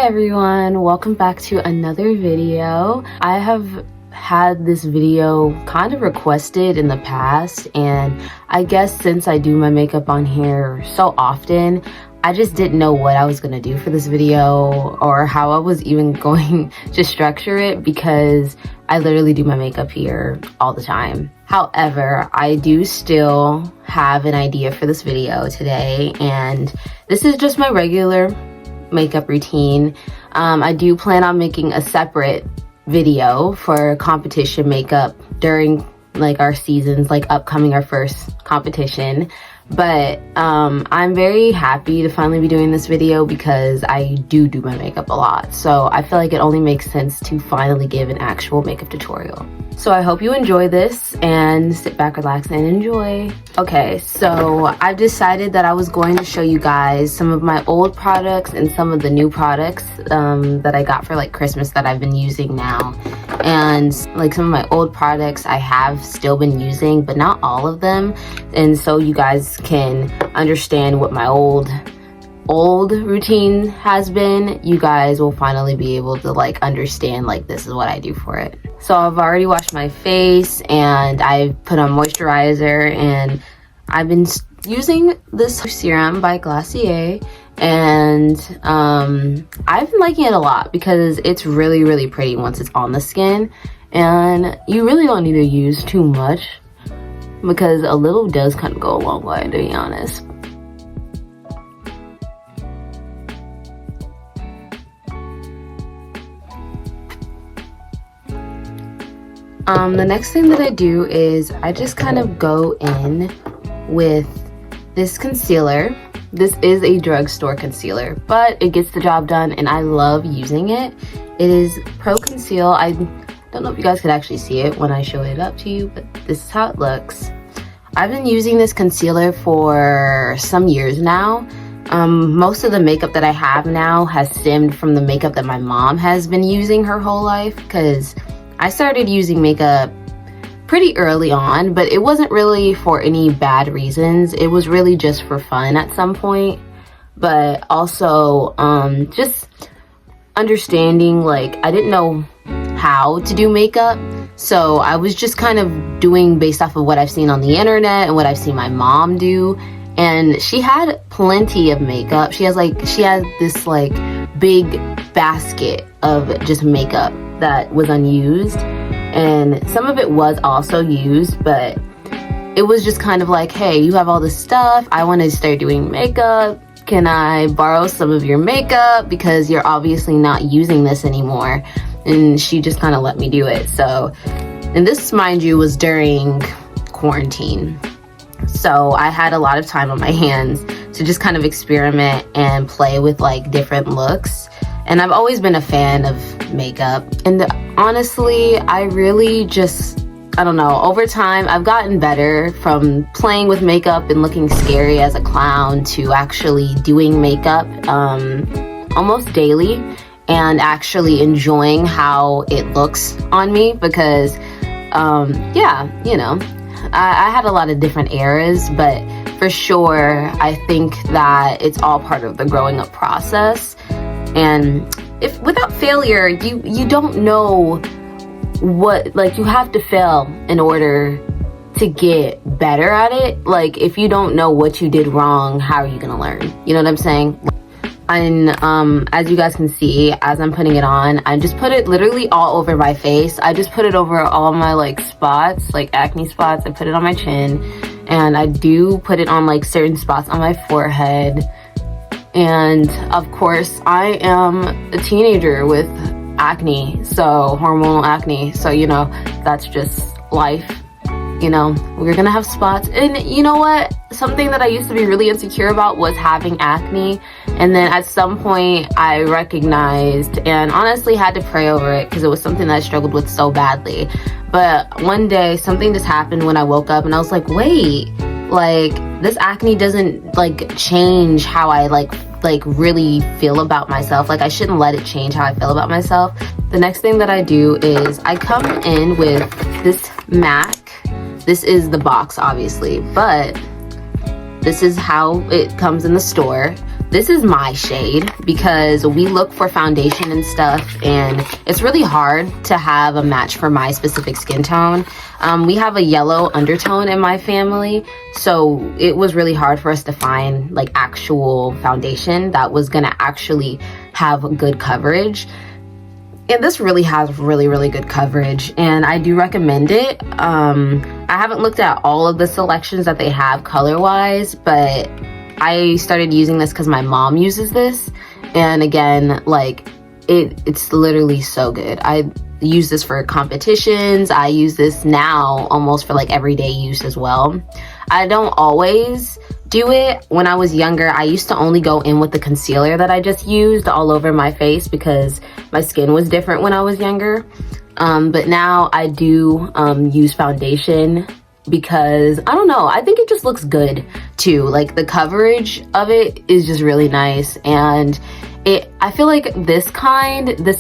Hi everyone, welcome back to another video. I have had this video kind of requested in the past, and I guess since I do my makeup on here so often, I just didn't know what I was going to do for this video or how I was even going to structure it because I literally do my makeup here all the time. However, I do still have an idea for this video today, and this is just my regular makeup routine. I do plan on making a separate video for competition makeup during like our seasons, like upcoming our first competition. But I'm very happy to finally be doing this video because I do my makeup a lot. So I feel like it only makes sense to finally give an actual makeup tutorial. So I hope you enjoy this and sit back, relax, and enjoy. Okay, so I've decided that I was going to show you guys some of my old products and some of the new products that I got for like Christmas that I've been using now. And like some of my old products I have still been using, but not all of them. And so you guys can understand what my old routine has been. You guys will finally be able to like understand like this is what I do for it. So I've already washed my face and I've put on moisturizer, and I've been using this serum by Glossier, and I've been liking it a lot because it's really pretty once it's on the skin, and you really don't need to use too much because a little does kind of go a long way, to be honest. The next thing that I do is I just kind of go in with this concealer. This is a drugstore concealer, but it gets the job done and I love using it. It is Pro Conceal. I don't know if you guys could actually see it when I show it up to you, but this is how it looks. I've been using this concealer for some years now. Most of the makeup that I have now has stemmed from the makeup that my mom has been using her whole life, because I started using makeup pretty early on, but it wasn't really for any bad reasons. It was really just for fun at some point, but also just understanding, like, I didn't know how to do makeup, so I was just kind of doing based off of what I've seen on the internet and what I've seen my mom do. And she had plenty of makeup. She had this like big basket of just makeup that was unused, and some of it was also used, but it was just kind of like, hey, you have all this stuff, I want to start doing makeup, can I borrow some of your makeup because you're obviously not using this anymore? And she just kind of let me do it. So, and this, mind you, was during quarantine, so I had a lot of time on my hands to just kind of experiment and play with like different looks. And I've always been a fan of makeup. And honestly, I really just, I don't know, over time, I've gotten better from playing with makeup and looking scary as a clown to actually doing makeup almost daily and actually enjoying how it looks on me because, yeah, you know, I had a lot of different eras, but for sure, I think that it's all part of the growing up process. And if without failure, you don't know what, like, you have to fail in order to get better at it. Like, if you don't know what you did wrong, how are you gonna learn? You know what I'm saying? And as you guys can see, as I'm putting it on, I just put it literally all over my face. I just put it over all my like spots, like acne spots. I put it on my chin, and I do put it on like certain spots on my forehead. And of course, I am a teenager with acne, so hormonal acne. So, you know, that's just life. You know, we're gonna have spots. And you know what? Something that I used to be really insecure about was having acne. And then at some point I recognized and honestly had to pray over it because it was something that I struggled with so badly. But one day something just happened when I woke up and I was like, wait, like this acne doesn't like change how I like really feel about myself. Like I shouldn't let it change how I feel about myself. The next thing that I do is I come in with this MAC. This is the box obviously, but this is how it comes in the store. this is my shade because we look for foundation and stuff, and it's really hard to have a match for my specific skin tone. We have a yellow undertone in my family, so it was really hard for us to find like actual foundation that was gonna actually have good coverage. And this really has really good coverage, and I do recommend it. I haven't looked at all of the selections that they have color wise, but I started using this because my mom uses this, and again, like it's literally so good. I use this for competitions. I use this now almost for like everyday use as well. I don't always do it. When I was younger, I used to only go in with the concealer that I just used all over my face because my skin was different when I was younger. But now I do use foundation because I don't know, I think it just looks good too. Like the coverage of it is just really nice, and I feel like this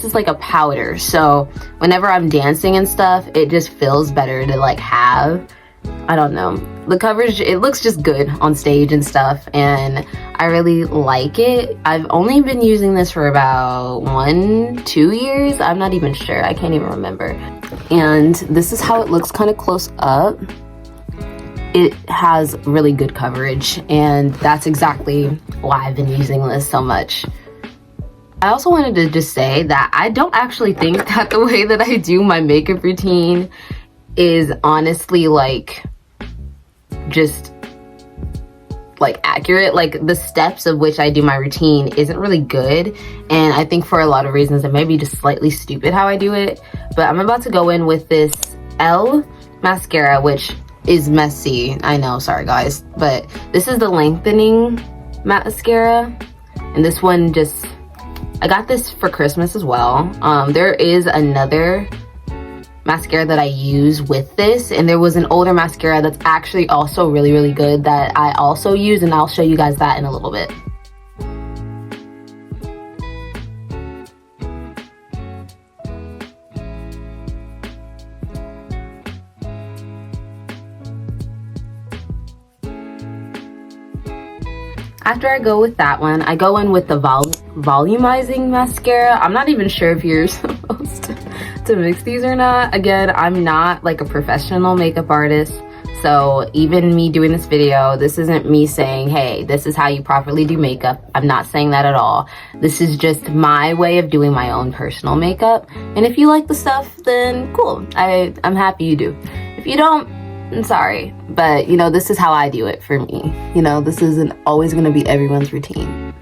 is like a powder, so whenever I'm dancing and stuff, it just feels better to like have. I don't know, the coverage, it looks just good on stage and stuff, and I really like it. I've only been using this for about 1-2 years. I'm not even sure, I can't even remember. And this is how it looks kind of close up. It has really good coverage, and that's exactly why I've been using this so much. I also wanted to just say that I don't actually think that the way that I do my makeup routine is honestly like just like accurate. Like the steps of which I do my routine isn't really good, and I think for a lot of reasons it may be just slightly stupid how I do it. But I'm about to go in with this Elle mascara, which is messy, I know, sorry guys, but this is the lengthening mascara, and this one just, I got this for Christmas as well. There is another mascara that I use with this, and there was an older mascara that's actually also really good that I also use, and I'll show you guys that in a little bit. After I go with that one, I go in with the volumizing mascara. I'm not even sure if you're supposed to mix these or not. Again, I'm not like a professional makeup artist, so even me doing this video, this isn't me saying, hey, this is how you properly do makeup. I'm not saying that at all. This is just my way of doing my own personal makeup, and if you like the stuff, then cool. I'm happy you do. If you don't, I'm sorry, but you know, this is how I do it for me. You know, this isn't always gonna be everyone's routine.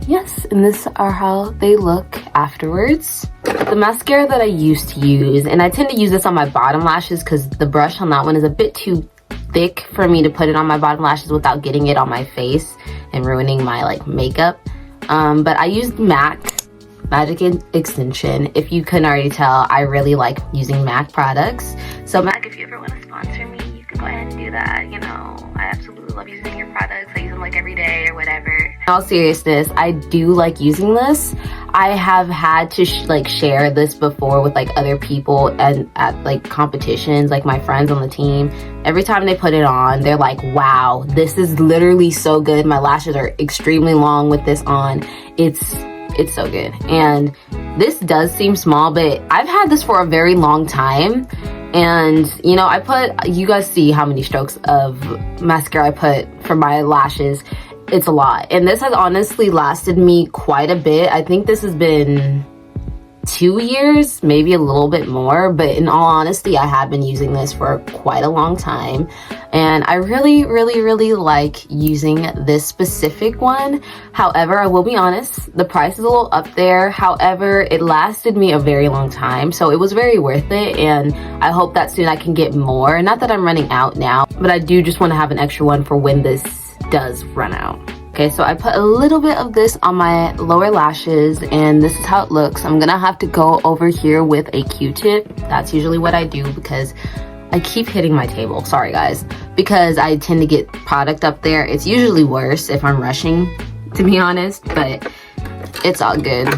Yes, and this are how they look afterwards. The mascara that I used to use, and I tend to use this on my bottom lashes because the brush on that one is a bit too thick for me to put it on my bottom lashes without getting it on my face and ruining my like makeup. But I used MAC Magic Extension. If you couldn't already tell, I really like using MAC products. So MAC, if you ever want to sponsor me, you can go ahead and do that. You know, I absolutely love using your products. I use them like every day or whatever. In all seriousness, I do like using this. I have had to share this before with like other people and at like competitions, like my friends on the team. Every time they put it on, they're like, wow, this is literally so good. My lashes are extremely long with this on. It's so good. And this does seem small, but I've had this for a very long time. And you know, you guys see how many strokes of mascara I put for my lashes. It's a lot, and this has honestly lasted me quite a bit. I think this has been 2 years, maybe a little bit more, but in all honesty, I have been using this for quite a long time, and I really like using this specific one. However, I will be honest, the price is a little up there. However, it lasted me a very long time, so it was very worth it, and I hope that soon I can get more. Not that I'm running out now, but I do just want to have an extra one for when this does run out. Okay, so I put a little bit of this on my lower lashes, and this is how it looks. I'm gonna have to go over here with a Q-tip. That's usually what I do because I keep hitting my table. Sorry guys, because I tend to get product up there. It's usually worse if I'm rushing, to be honest, but it's all good.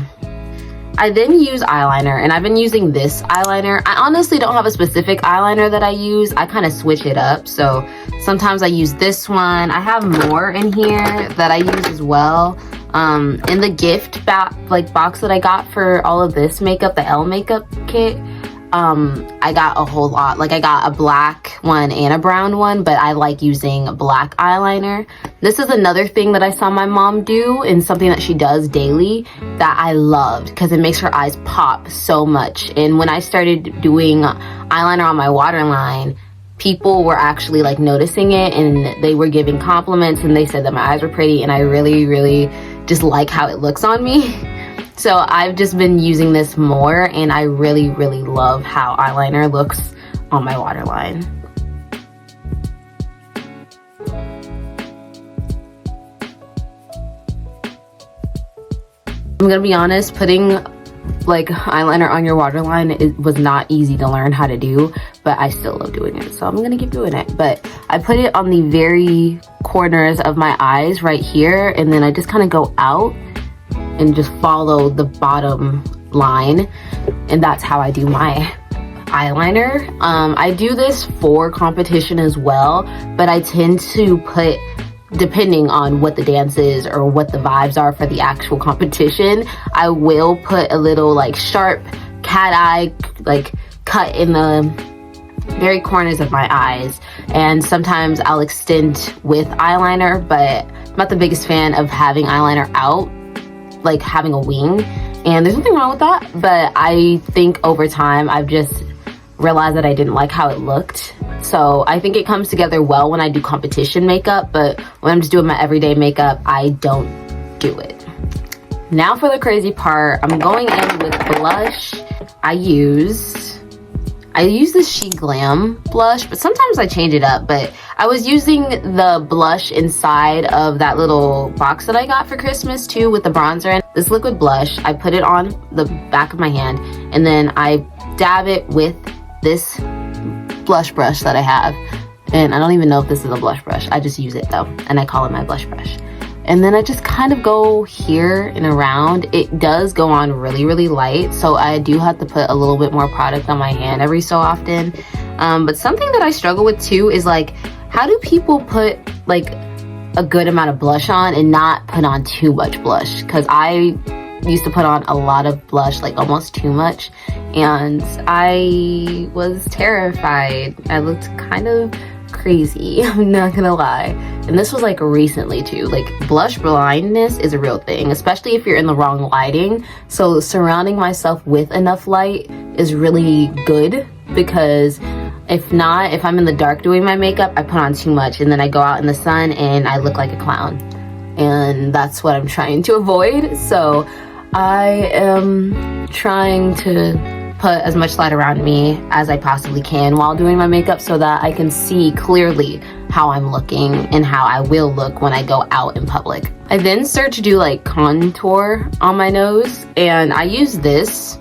I then use eyeliner, and I've been using this eyeliner. I honestly don't have a specific eyeliner that I use. I kind of switch it up. So sometimes I use this one. I have more in here that I use as well. In the gift box that I got for all of this makeup, the Elle makeup kit, I got a whole lot. Like I got a black one and a brown one, but I like using black eyeliner. This is another thing that I saw my mom do, and something that she does daily that I loved because it makes her eyes pop so much. And when I started doing eyeliner on my waterline, people were actually like noticing it, and they were giving compliments, and they said that my eyes were pretty, and I really, really just like how it looks on me. So I've just been using this more, and I really, really love how eyeliner looks on my waterline. I'm gonna be honest, putting like eyeliner on your waterline, it was not easy to learn how to do, but I still love doing it, so I'm gonna keep doing it. But I put it on the very corners of my eyes right here, and then I just kind of go out and just follow the bottom line, and that's how I do my eyeliner. I do this for competition as well, but I tend to put, depending on what the dance is or what the vibes are for the actual competition, I will put a little like sharp cat eye like cut in the very corners of my eyes, and sometimes I'll extend with eyeliner, but I'm not the biggest fan of having eyeliner out, like having a wing, and there's nothing wrong with that, but I think over time I've just realized that I didn't like how it looked. So I think it comes together well when I do competition makeup, but when I'm just doing my everyday makeup, I don't do it. Now for the crazy part, I'm going in with blush. I use this She Glam blush, but sometimes I change it up. But I was using the blush inside of that little box that I got for Christmas too, with the bronzer in. This liquid blush, I put it on the back of my hand, and then I dab it with this blush brush that I have. And I don't even know if this is a blush brush. I just use it though, and I call it my blush brush. And then I just kind of go here and around. It does go on really, really light, so I do have to put a little bit more product on my hand every so often. But something that I struggle with too is like, how do people put like a good amount of blush on and not put on too much blush? Because I used to put on a lot of blush, like almost too much, and I was terrified. I looked kind of crazy, I'm not gonna lie. And this was like recently too. Like blush blindness is a real thing, especially if you're in the wrong lighting. So surrounding myself with enough light is really good, because if not, if I'm in the dark doing my makeup, I put on too much, and then I go out in the sun and I look like a clown, and that's what I'm trying to avoid. So I am trying to put as much light around me as I possibly can while doing my makeup, so that I can see clearly how I'm looking and how I will look when I go out in public. I then start to do like contour on my nose, and I use this.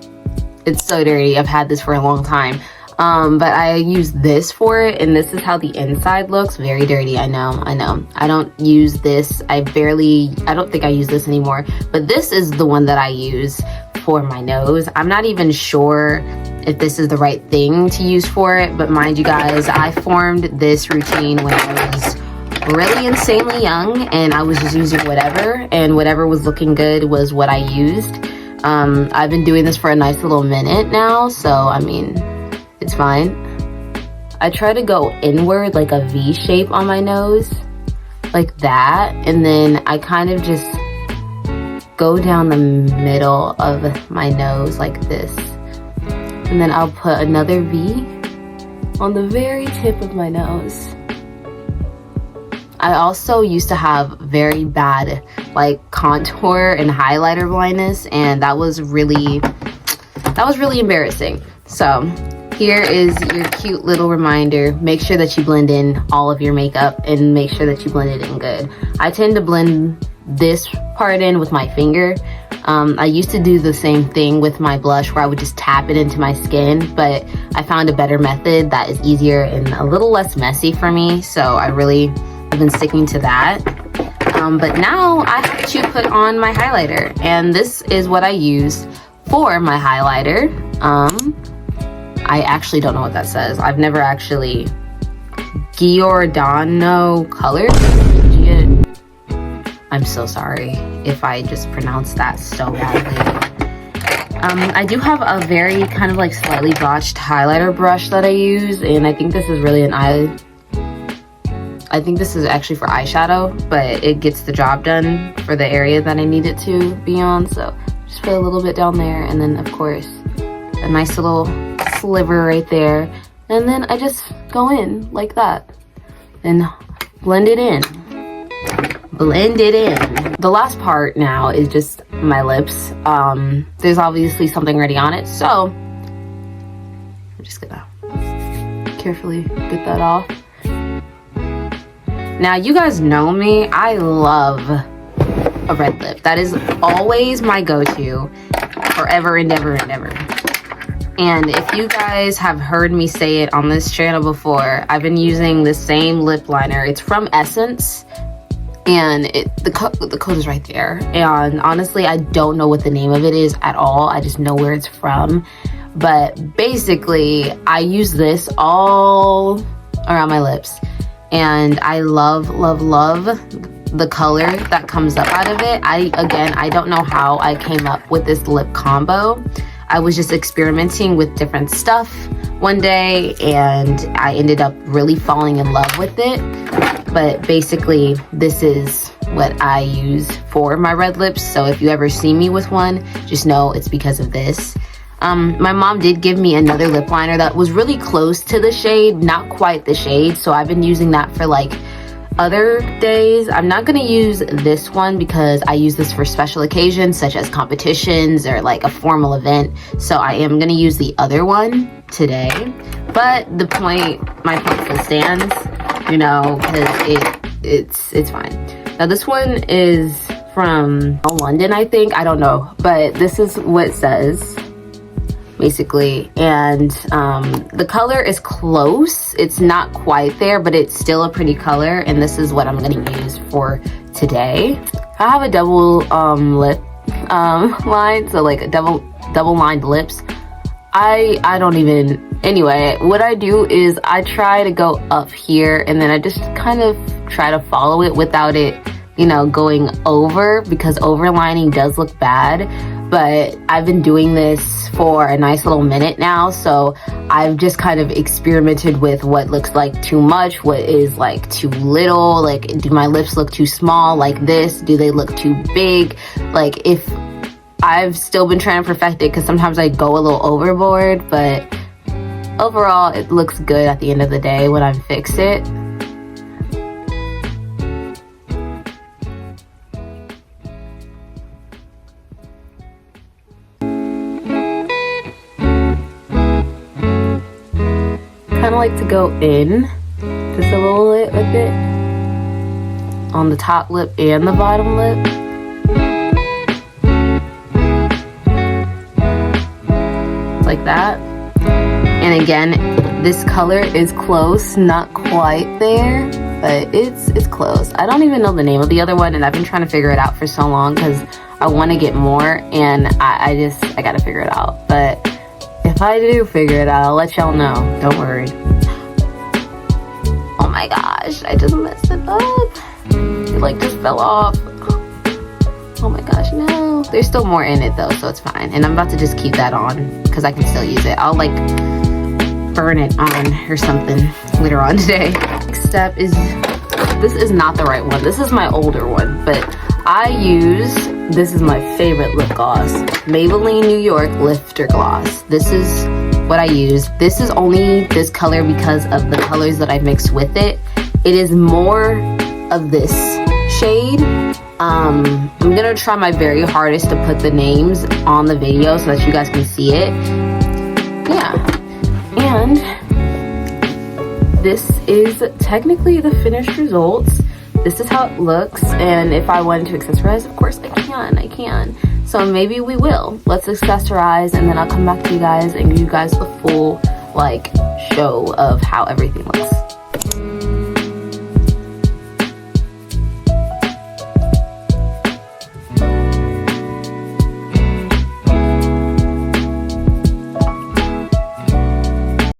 It's so dirty, I've had this for a long time, but I use this for it, and this is how the inside looks. Very dirty, I know. I don't use this. I don't think I use this anymore, but this is the one that I use for my nose. I'm not even sure if this is the right thing to use for it, but mind you guys, I formed this routine when I was really insanely young, and I was just using whatever, and whatever was looking good was what I used. I've been doing this for a nice little minute now, so I mean, it's fine. I try to go inward like a V shape on my nose, like that, and then I kind of just go down the middle of my nose like this, and then I'll put another V on the very tip of my nose. I also used to have very bad like contour and highlighter blindness, and that was really embarrassing. So here is your cute little reminder. Make sure that you blend in all of your makeup, and make sure that you blend it in good. I tend to blend this part in with my finger. I used to do the same thing with my blush, where I would just tap it into my skin, but I found a better method that is easier and a little less messy for me, so I've been sticking to that. But now I have to put on my highlighter, and this is what I use for my highlighter, I actually don't know what that says. I've never actually... Giordano color. I'm so sorry if I just pronounced that so badly. I do have a very kind of like slightly botched highlighter brush that I use, and I think this is really I think this is actually for eyeshadow, but it gets the job done for the area that I need it to be on. So just put a little bit down there, and then of course a nice little sliver right there, and then I just go in like that and blend it in. Blend it in. The last part now is just my lips. There's obviously something already on it, so I'm just gonna carefully get that off. Now, you guys know me, I love a red lip. That is always my go-to forever and ever and ever. And if you guys have heard me say it on this channel before, I've been using the same lip liner. It's from Essence, and the code is right there. And honestly, I don't know what the name of it is at all. I just know where it's from. But basically, I use this all around my lips. And I love, love, love the color that comes up out of it. I don't know how I came up with this lip combo. I was just experimenting with different stuff one day, and I ended up really falling in love with it. But basically, this is what I use for my red lips. So if you ever see me with one, just know it's because of this. My mom did give me another lip liner that was really close to the shade, not quite the shade. So I've been using that for like other days. I'm not gonna use this one because I use this for special occasions such as competitions or like a formal event. So I am gonna use the other one today. But my point still stands, you know, because it's fine. Now this one is from London, I think. I don't know, but this is what it says. Basically, and the color is close. It's not quite there, but it's still a pretty color, and this is what I'm gonna use for today. I have a double lip line, so like a double lined lips. I don't even, anyway, what I do is I try to go up here, and then I just kind of try to follow it without it, you know, going over, because overlining does look bad. But I've been doing this for a nice little minute now, so I've just kind of experimented with what looks like too much, what is like too little, like do my lips look too small like this, do they look too big, like if I've still been trying to perfect it because sometimes I go a little overboard, but overall it looks good at the end of the day when I fix it. Kind of like to go in just a little bit with it on the top lip and the bottom lip. Like that. And again, this color is close, not quite there, but it's close. I don't even know the name of the other one, and I've been trying to figure it out for so long because I want to get more, and I gotta figure it out. But if I do figure it out, I'll let y'all know. Don't worry. Oh my gosh, I just messed it up. It like just fell off. Oh my gosh, no. There's still more in it though, so it's fine. And I'm about to just keep that on because I can still use it. I'll like burn it on or something later on today. Next step is, this is not the right one. This is my older one, but this is my favorite lip gloss. Maybelline New York Lifter Gloss. This is what I use. This is only this color because of the colors that I mixed with it. It is more of this shade. I'm gonna try my very hardest to put the names on the video so that you guys can see it. Yeah, and this is technically the finished results. This is how it looks, and if I wanted to accessorize, of course I can. So maybe we will. Let's accessorize, and then I'll come back to you guys and give you guys the full like show of how everything looks.